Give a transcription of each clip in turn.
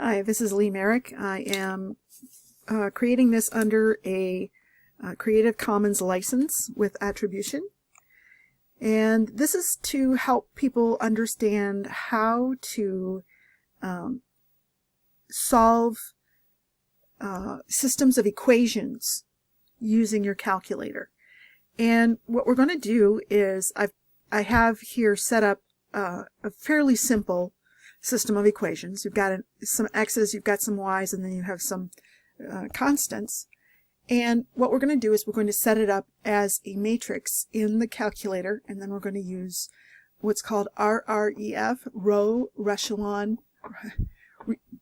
Hi, this is Lee Merrick. I am creating this under a Creative Commons license with attribution. And this is to help people understand how to solve systems of equations using your calculator. And what we're going to do is I have here set up a fairly simple system of equations. You've got some x's, you've got some y's, and then you have some constants. And what we're going to do is we're going to set it up as a matrix in the calculator, and then we're going to use what's called rref,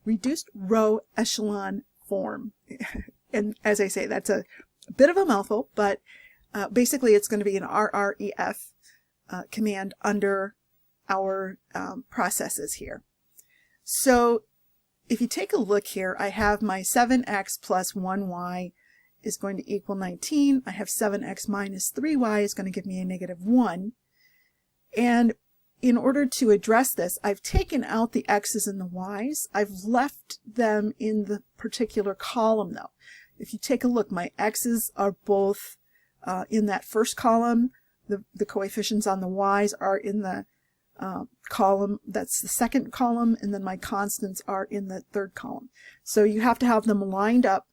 reduced row echelon form. And as I say, that's a bit of a mouthful, but basically it's going to be an rref command under our processes here. So if you take a look here, I have my 7x plus 1y is going to equal 19. I have 7x minus 3y is going to give me a negative 1. And in order to address this, I've taken out the x's and the y's. I've left them in the particular column though. If you take a look, my x's are both in that first column. The coefficients on the y's are in the column, that's the second column, and then my constants are in the third column. So you have to have them lined up.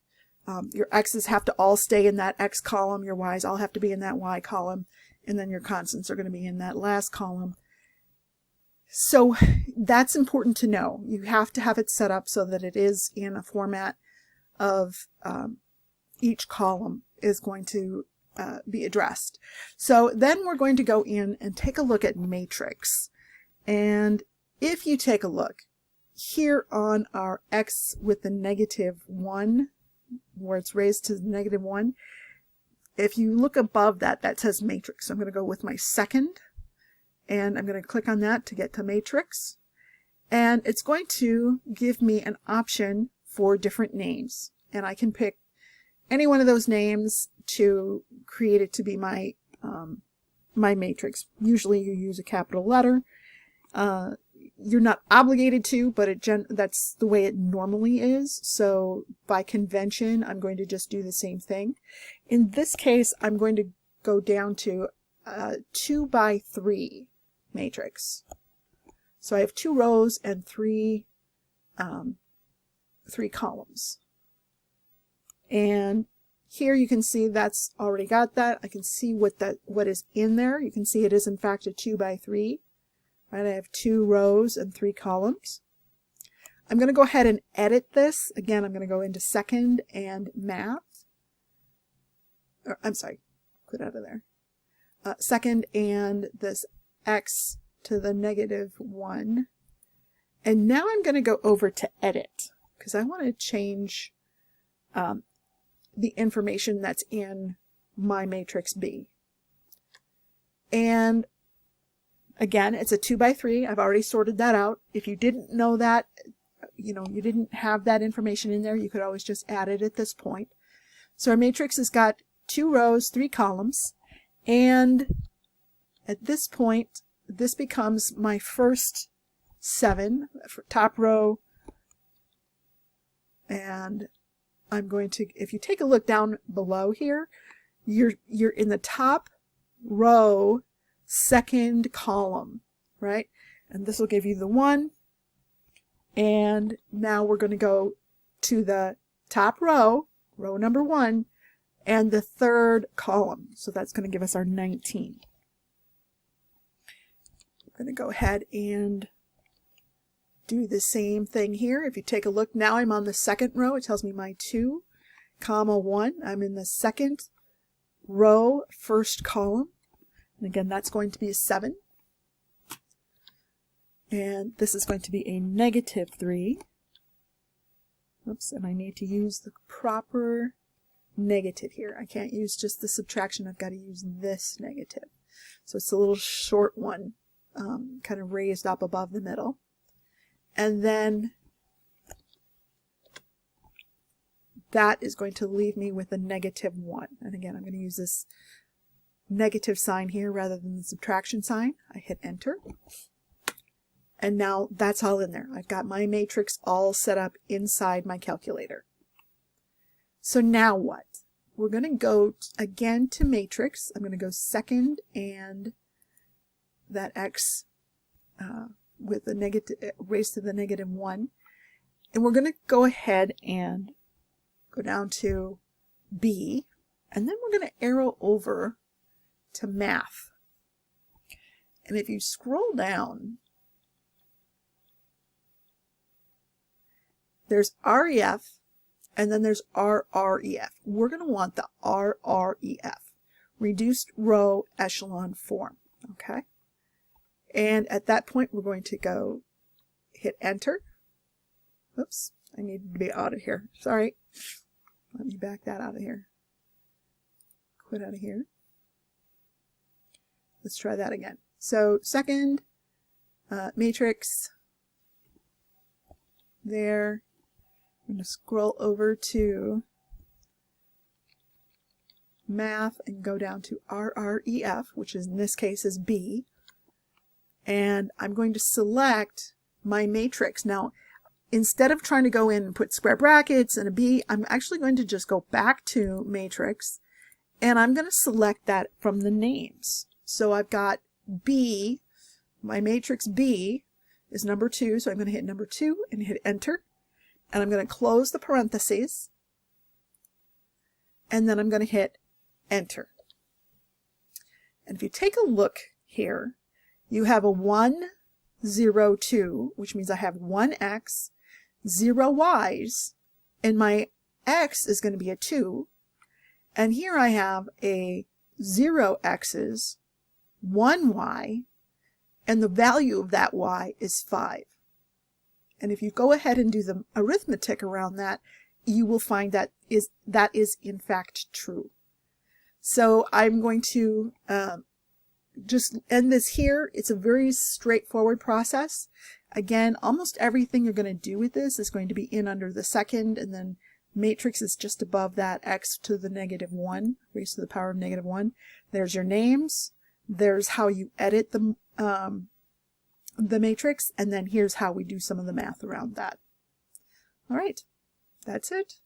Your x's have to all stay in that x column, your y's all have to be in that y column, and then your constants are going to be in that last column. So that's important to know. You have to have it set up so that it is in a format of each column is going to be addressed. So then we're going to go in and take a look at matrix. And if you take a look here on our x with the negative 1, where it's raised to negative 1, if you look above that, that says matrix. So I'm going to go with my second, and I'm going to click on that to get to matrix. And it's going to give me an option for different names. And I can pick any one of those names to create it to be my my matrix. Usually you use a capital letter. You're not obligated to, but that's the way it normally is. So by convention, I'm going to just do the same thing. In this case, I'm going to go down to a 2 by 3 matrix. So I have 2 rows and 3 columns. And here you can see that's already got that. I can see what is in there. You can see it is in fact a 2 by 3. Right, I have 2 rows and 3 columns. I'm going to go ahead and edit this. Again, I'm going to go into second and math. I'm sorry, quit out of there. Second and this x to the negative 1. And now I'm going to go over to edit because I want to change the information that's in my matrix B. And again, it's a 2 by 3. I've already sorted that out. If you didn't know that, you didn't have that information in there, you could always just add it at this point. So our matrix has got 2 rows, 3 columns, and at this point, this becomes my first 7, top row, and I'm going to, if you take a look down below here, you're in the top row, second column, right? And this will give you the 1. And now we're going to go to the top row, row number 1, and the third column. So that's going to give us our 19. I'm going to go ahead and do the same thing here. If you take a look, now I'm on the second row. It tells me my 2, comma 1. I'm in the second row, first column. And again, that's going to be a 7. And this is going to be a negative 3. Oops, and I need to use the proper negative here. I can't use just the subtraction. I've got to use this negative. So it's a little short one, kind of raised up above the middle. And then that is going to leave me with a negative 1. And again, I'm going to use this negative sign here rather than the subtraction sign. I hit enter. And now that's all in there. I've got my matrix all set up inside my calculator. So now what? We're going to go again to matrix. I'm going to go second and that x with the negative raised to the -1. And we're going to go ahead and go down to B. And then we're going to arrow over to math. And if you scroll down, there's REF, and then there's RREF. We're going to want the RREF, reduced row echelon form, okay? And at that point, we're going to go hit enter. Oops, I need to be out of here. Sorry. Let me back that out of here. Quit out of here. Let's try that again. So second, matrix, there. I'm going to scroll over to math and go down to RREF, which is in this case is B. And I'm going to select my matrix. Now, instead of trying to go in and put square brackets and a B, I'm actually going to just go back to matrix and I'm going to select that from the names. So I've got B, my matrix B is number 2, so I'm going to hit number 2 and hit enter. And I'm going to close the parentheses, and then I'm going to hit enter. And if you take a look here, you have a 1, 0, 2, which means I have 1 x, 0 y's, and my x is going to be a 2. And here I have a 0 x's, 1 y, and the value of that y is 5. And if you go ahead and do the arithmetic around that, you will find that is in fact true. So I'm going to just end this here. It's a very straightforward process. Again, almost everything you're going to do with this is going to be in under the second, and then matrix is just above that, x to the -1, raised to the power of -1. There's your names. There's how you edit the matrix, and then here's how we do some of the math around that. All right, that's it.